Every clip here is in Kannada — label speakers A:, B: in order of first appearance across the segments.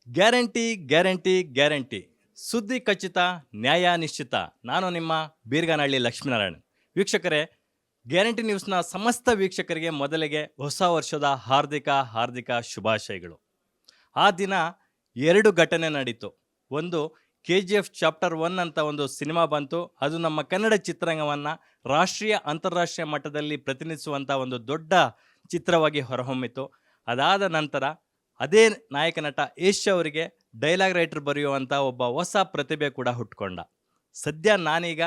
A: ಗ್ಯಾರಂಟಿ ಗ್ಯಾರಂಟಿ ಗ್ಯಾರಂಟಿ ಸುದ್ದಿ ಖಚಿತ ನ್ಯಾಯ ನಿಶ್ಚಿತ. ನಾನು ನಿಮ್ಮ ಬೀರ್ಗನಹಳ್ಳಿ ಲಕ್ಷ್ಮೀನಾರಾಯಣ್. ವೀಕ್ಷಕರೇ, ಗ್ಯಾರಂಟಿ ನ್ಯೂಸ್ನ ಸಮಸ್ತ ವೀಕ್ಷಕರಿಗೆ ಮೊದಲಿಗೆ ಹೊಸ ವರ್ಷದ ಹಾರ್ದಿಕ ಹಾರ್ದಿಕ ಶುಭಾಶಯಗಳು. ಆ ದಿನ ಎರಡು ಘಟನೆ ನಡೀತು. ಒಂದು, KGF ಚಾಪ್ಟರ್ 1 ಅಂತ ಒಂದು ಸಿನಿಮಾ ಬಂತು. ಅದು ನಮ್ಮ ಕನ್ನಡ ಚಿತ್ರರಂಗವನ್ನು ರಾಷ್ಟ್ರೀಯ ಅಂತಾರಾಷ್ಟ್ರೀಯ ಮಟ್ಟದಲ್ಲಿ ಪ್ರತಿನಿಧಿಸುವಂಥ ಒಂದು ದೊಡ್ಡ ಚಿತ್ರವಾಗಿ ಹೊರಹೊಮ್ಮಿತು. ಅದಾದ ನಂತರ ಅದೇ ನಾಯಕ ನಟ ಯಶ್ ಅವರಿಗೆ ಡೈಲಾಗ್ ರೈಟರ್ ಬರೆಯುವಂಥ ಒಬ್ಬ ಹೊಸ ಪ್ರತಿಭೆ ಕೂಡ ಹುಟ್ಕೊಂಡ. ಸದ್ಯ ನಾನೀಗ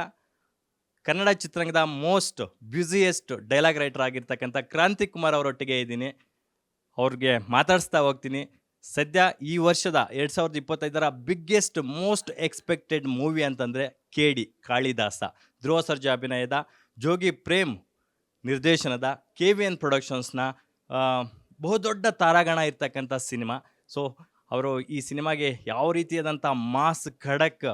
A: ಕನ್ನಡ ಚಿತ್ರರಂಗದ ಮೋಸ್ಟ್ ಬ್ಯುಸಿಯೆಸ್ಟ್ ಡೈಲಾಗ್ ರೈಟರ್ ಆಗಿರ್ತಕ್ಕಂಥ ಕ್ರಾಂತಿ ಕುಮಾರ್ ಅವರೊಟ್ಟಿಗೆ ಇದ್ದೀನಿ. ಅವ್ರಿಗೆ ಮಾತಾಡಿಸ್ತಾ ಹೋಗ್ತೀನಿ. ಸದ್ಯ ಈ ವರ್ಷದ 2025ರ ಬಿಗ್ಗೆಸ್ಟ್ ಮೋಸ್ಟ್ ಎಕ್ಸ್ಪೆಕ್ಟೆಡ್ ಮೂವಿ ಅಂತಂದರೆ KD ಕಾಳಿದಾಸ, ಧ್ರುವ ಸರ್ಜಾ ಅಭಿನಯದ, ಜೋಗಿ ಪ್ರೇಮ್ ನಿರ್ದೇಶನದ, KVN ಪ್ರೊಡಕ್ಷನ್ಸ್ನ ಬಹುದೊಡ್ಡ ತಾರಾಗಣ ಇರ್ತಕ್ಕಂಥ ಸಿನಿಮಾ. ಸೊ ಅವರು ಈ ಸಿನಿಮಾಗೆ ಯಾವ ರೀತಿಯಾದಂಥ ಮಾಸ್ ಖಡಕ್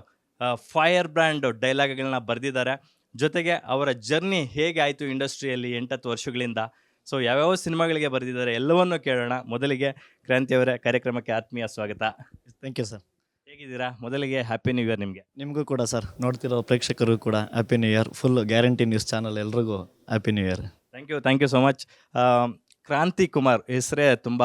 A: ಫೈರ್ ಬ್ರ್ಯಾಂಡ್ ಡೈಲಾಗ್ಗಳನ್ನ ಬರೆದಿದ್ದಾರೆ. ಜೊತೆಗೆ ಅವರ ಜರ್ನಿ ಹೇಗೆ ಆಯಿತು ಇಂಡಸ್ಟ್ರಿಯಲ್ಲಿ 8-10 ವರ್ಷಗಳಿಂದ, ಸೊ ಯಾವ್ಯಾವ ಸಿನಿಮಾಗಳಿಗೆ ಬರೆದಿದ್ದಾರೆ ಎಲ್ಲವನ್ನೂ ಕೇಳೋಣ. ಮೊದಲಿಗೆ ಕ್ರಾಂತಿಯವರೇ, ಕಾರ್ಯಕ್ರಮಕ್ಕೆ ಆತ್ಮೀಯ ಸ್ವಾಗತ.
B: Thank you sir.
A: ಹೇಗಿದ್ದೀರಾ? ಮೊದಲಿಗೆ ಹ್ಯಾಪಿ ನ್ಯೂ ಇಯರ್ ನಿಮಗೆ.
B: ನಿಮಗೂ ಕೂಡ ಸರ್, ನೋಡ್ತಿರೋ ಪ್ರೇಕ್ಷಕರಿಗೂ ಕೂಡ happy new year. Full guarantee news channel ಎಲ್ರಿಗೂ happy new year.
A: Thank you so much. Kranti Kumar ಹೆಸರೇ ತುಂಬ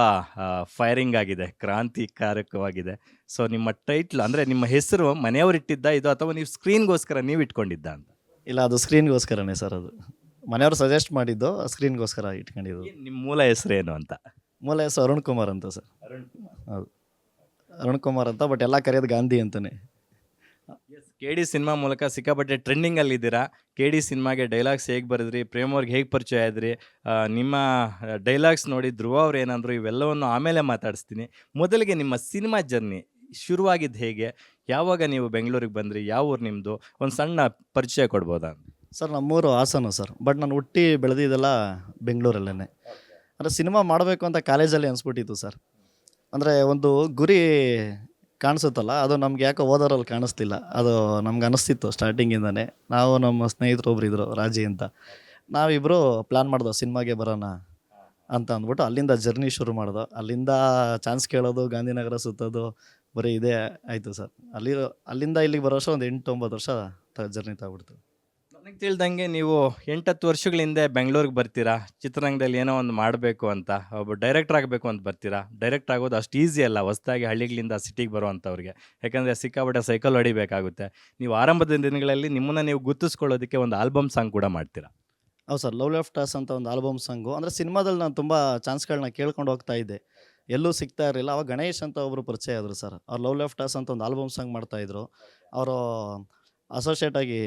A: ಫೈರಿಂಗ್ ಆಗಿದೆ, ಕ್ರಾಂತಿಕಾರಕವಾಗಿದೆ. ಸೊ ನಿಮ್ಮ ಟೈಟ್ಲ್ ಅಂದರೆ ನಿಮ್ಮ ಹೆಸರು ಮನೆಯವರು ಇಟ್ಟಿದ್ದ ಇದು, ಅಥವಾ ನೀವು ಸ್ಕ್ರೀನ್ಗೋಸ್ಕರ ನೀವು ಇಟ್ಕೊಂಡಿದ್ದ ಅಂತ?
B: ಇಲ್ಲ, ಅದು ಸ್ಕ್ರೀನ್ಗೋಸ್ಕರನೇ ಸರ್. ಅದು ಮನೆಯವರು ಸಜೆಸ್ಟ್ ಮಾಡಿದ್ದು, ಸ್ಕ್ರೀನ್ಗೋಸ್ಕರ ಇಟ್ಕೊಂಡಿದ್ದು.
A: ನಿಮ್ಮ ಮೂಲ ಹೆಸರೇನು ಅಂತ?
B: ಮೂಲ ಹೆಸರು ಅರುಣ್ ಕುಮಾರ್ ಅಂತ ಸರ್. ಹೌದು, ಅರುಣ್ ಕುಮಾರ್ ಅಂತ, ಬಟ್ ಎಲ್ಲ ಕರೆಯೋದು ಗಾಂಧಿ ಅಂತಲೇ.
A: KD ಸಿನಿಮಾ ಮೂಲಕ ಸಿಕ್ಕಾಪಟ್ಟೆ ಟ್ರೆಂಡಿಂಗಲ್ಲಿದ್ದೀರಾ. KD ಸಿನಿಮಾಗೆ ಡೈಲಾಗ್ಸ್ ಹೇಗೆ ಬರೆದ್ರಿ, ಪ್ರೇಮ್ ಅವ್ರಿಗೆ ಹೇಗೆ ಪರಿಚಯ ಆದ್ರಿ, ನಿಮ್ಮ ಡೈಲಾಗ್ಸ್ ನೋಡಿ ಧ್ರುವ ಅವ್ರು ಏನಂದ್ರು, ಇವೆಲ್ಲವನ್ನು ಆಮೇಲೆ ಮಾತಾಡಿಸ್ತೀನಿ. ಮೊದಲಿಗೆ ನಿಮ್ಮ ಸಿನಿಮಾ ಜರ್ನಿ ಶುರುವಾಗಿದ್ದು ಹೇಗೆ, ಯಾವಾಗ ನೀವು ಬೆಂಗಳೂರಿಗೆ ಬಂದ್ರಿ, ಯಾವ ಊರು ನಿಮ್ಮದು, ಒಂದು ಸಣ್ಣ ಪರಿಚಯ ಕೊಡ್ಬೋದಾ?
B: ಸರ್, ನಮ್ಮೂರು ಹಾಸನ ಸರ್, ಬಟ್ ನಾನು ಹುಟ್ಟಿ ಬೆಳೆದಿದ್ದೆಲ್ಲ ಬೆಂಗಳೂರಲ್ಲೇ. ಅಂದರೆ ಸಿನಿಮಾ ಮಾಡಬೇಕು ಅಂತ ಕಾಲೇಜಲ್ಲಿ ಅನಿಸ್ಬಿಟ್ಟಿತ್ತು ಸರ್. ಅಂದರೆ ಒಂದು ಗುರಿ ಕಾಣಿಸುತ್ತಲ್ಲ, ಅದು ನಮ್ಗೆ ಯಾಕೋ ಓದೋರಲ್ಲಿ ಕಾಣಿಸ್ತಿಲ್ಲ. ಅದು ನಮ್ಗೆ ಅನ್ನಿಸ್ತಿತ್ತು ಸ್ಟಾರ್ಟಿಂಗಿಂದನೇ. ನಾವು ನಮ್ಮ ಸ್ನೇಹಿತರು ಒಬ್ರು ಇದ್ದರು, ರಾಜಿ ಅಂತ, ನಾವಿಬ್ಬರು ಪ್ಲ್ಯಾನ್ ಮಾಡ್ದೋ ಸಿನಿಮಾಗೆ ಬರೋಣ ಅಂತ ಅಂದ್ಬಿಟ್ಟು ಅಲ್ಲಿಂದ ಜರ್ನಿ ಶುರು ಮಾಡ್ದೋ. ಅಲ್ಲಿಂದ ಚಾನ್ಸ್ ಕೇಳೋದು, ಗಾಂಧಿನಗರ ಸುತ್ತೋದು, ಬರೀ ಇದೇ ಆಯಿತು ಸರ್. ಅಲ್ಲಿಂದ ಇಲ್ಲಿಗೆ ಬರೋ ವರ್ಷ ಒಂದು 8-9 ವರ್ಷ ಜರ್ನಿ ತಗೊಬಿಡ್ತು.
A: ನನಗೆ ತಿಳಿದಂಗೆ ನೀವು 8-10 ವರ್ಷಗಳ ಹಿಂದೆ ಬೆಂಗಳೂರಿಗೆ ಬರ್ತೀರಾ, ಚಿತ್ರರಂಗದಲ್ಲಿ ಏನೋ ಒಂದು ಮಾಡಬೇಕು ಅಂತ, ಒಬ್ಬ ಡೈರೆಕ್ಟರ್ ಆಗಬೇಕು ಅಂತ ಬರ್ತೀರಾ. ಡೈರೆಕ್ಟ್ ಆಗೋದು ಅಷ್ಟು ಈಸಿ ಅಲ್ಲ ಹೊಸದಾಗಿ ಹಳ್ಳಿಗಳಿಂದ ಸಿಟಿಗೆ ಬರುವಂಥವ್ರಿಗೆ, ಯಾಕಂದರೆ ಸಿಕ್ಕಾಪಟ್ಟೆ ಸೈಕಲ್ ಹೊಡಿಬೇಕಾಗುತ್ತೆ. ನೀವು ಆರಂಭದ ದಿನಗಳಲ್ಲಿ ನಿಮ್ಮನ್ನು ನೀವು ಗುರ್ತಿಸ್ಕೊಳ್ಳೋದಕ್ಕೆ ಒಂದು ಆಲ್ಬಮ್ ಸಾಂಗ್ ಕೂಡ ಮಾಡ್ತೀರಾ.
B: ಹೌದು ಸರ್, ಲವ್ ಲೆಫ್ಟ್ ಅಂತ ಒಂದು ಆಲ್ಬಮ್ ಸಾಂಗು. ಅಂದರೆ ಸಿನಿಮಾದಲ್ಲಿ ನಾನು ತುಂಬ ಚಾನ್ಸ್ಗಳನ್ನ ಕೇಳ್ಕೊಂಡು ಹೋಗ್ತಾ ಇದ್ದೆ, ಎಲ್ಲೂ ಸಿಗ್ತಾ ಇರಲಿಲ್ಲ. ಅವಾಗ ಗಣೇಶ್ ಅಂತ ಒಬ್ಬರು ಪರಿಚಯ ಆದರು ಸರ್. ಅವ್ರು ಲವ್ ಲೆಫ್ಟ್ ಅಂತ ಒಂದು ಆಲ್ಬಮ್ ಸಾಂಗ್ ಮಾಡ್ತಾಯಿದ್ರು. ಅವರು ಅಸೋಸಿಯೇಟಾಗಿ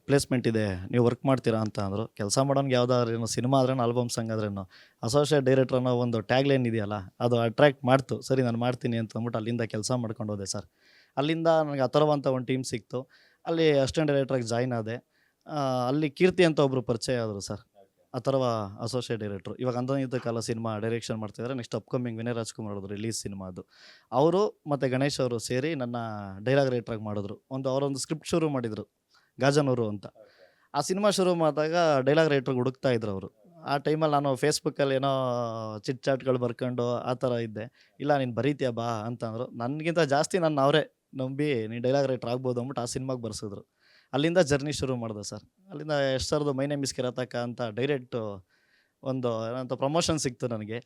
B: ಪ್ಲೇಸ್ಮೆಂಟ್ ಇದೆ, ನೀವು ವರ್ಕ್ ಮಾಡ್ತೀರಾ ಅಂತ ಅಂದರು. ಕೆಲಸ ಮಾಡೋನ್ಗೆ ಯಾವುದಾದ್ರೇನು ಸಿನಿಮಾ ಆದ್ರೇನು ಆಲ್ಬಮ್ ಸಾಂಗ್ ಆದ್ರೇನು ಅಸೋಸಿಯೇಟ್ ಡೈರೆಕ್ಟರ್ ಅನ್ನೋ ಒಂದು ಟ್ಯಾಗ್ ಲೈನ್ ಇದೆಯಲ್ಲ, ಅದು ಅಟ್ರ್ಯಾಕ್ಟ್ ಮಾಡ್ತು. ಸರಿ, ನಾನು ಮಾಡ್ತೀನಿ ಅಂತ ಅಂದ್ಬಿಟ್ಟು ಅಲ್ಲಿಂದ ಕೆಲಸ ಮಾಡ್ಕೊಂಡು ಹೋದೆ ಸರ್. ಅಲ್ಲಿಂದ ನನಗೆ ಅಥರ್ವ ಅಂತ ಒಂದು ಟೀಮ್ ಸಿಕ್ತು. ಅಲ್ಲಿ ಅಸಿಸ್ಟೆಂಟ್ ಡೈರೆಕ್ಟ್ರಾಗಿ ಜಾಯ್ನ್ ಆದೆ. ಅಲ್ಲಿ ಕೀರ್ತಿ ಅಂತ ಒಬ್ಬರು ಪರಿಚಯ ಆದರು ಸರ್, ಅಥರ್ವ ಅಸೋಸಿಯೇಟ್ ಡೈರೆಕ್ಟ್ರು. ಇವಾಗ ಅಂದನಿದ್ದ ಕಾಲ ಸಿನಿಮಾ ಡೈರೆಕ್ಷನ್ ಮಾಡ್ತಿದ್ದಾರೆ. ನೆಕ್ಸ್ಟ್ ಅಪ್ಕಮಿಂಗ್ ವಿನಯ್ ರಾಜ್ಕುಮಾರ್ ಅವರು ರಿಲೀಸ್ ಸಿನಿಮಾ ಅದು. ಅವರು ಮತ್ತು ಗಣೇಶ್ ಅವರು ಸೇರಿ ನನ್ನ ಡೈಲಾಗ್ ರೈಟ್ರಾಗಿ ಮಾಡಿದ್ರು. ಅವರೊಂದು ಸ್ಕ್ರಿಪ್ಟ್ ಶುರು ಮಾಡಿದರು, ಗಾಜನೂರು ಅಂತ. ಆ ಸಿನಿಮಾ ಶುರು ಮಾಡಿದಾಗ ಡೈಲಾಗ್ ರೈಟ್ರಿಗೆ ಹುಡುಕ್ತಾ ಇದ್ರು ಅವರು. ಆ ಟೈಮಲ್ಲಿ ನಾನು ಫೇಸ್ಬುಕ್ಕಲ್ಲಿ ಏನೋ ಚಿಟ್ ಚಾಟ್ಗಳು ಬರ್ಕೊಂಡು ಆ ಥರ ಇದ್ದೆ. ಇಲ್ಲ, ನೀನು ಬರೀತೀಯ ಬಾ ಅಂತಂದರು. ನನಗಿಂತ ಜಾಸ್ತಿ ನನ್ನ ಅವರೇ ನಂಬಿ ನೀನು ಡೈಲಾಗ್ ರೈಟ್ರ್ ಆಗ್ಬೋದು ಅಂದ್ಬಿಟ್ಟು ಆ ಸಿನಿಮಾಗೆ ಬರ್ಸಿದ್ರು. ಅಲ್ಲಿಂದ ಜರ್ನಿ ಶುರು ಮಾಡಿದೆ ಸರ್. ಅಲ್ಲಿಂದ ಯಶ್ ಸರ್ದು ಮೈ ನೇಮ್ ಇಸ್ ಕಿರಾತಕ ಅಂತ ಡೈರೆಕ್ಟು ಒಂದು ಏನಂತ ಪ್ರಮೋಷನ್ ಸಿಕ್ತು ನನಗೆ.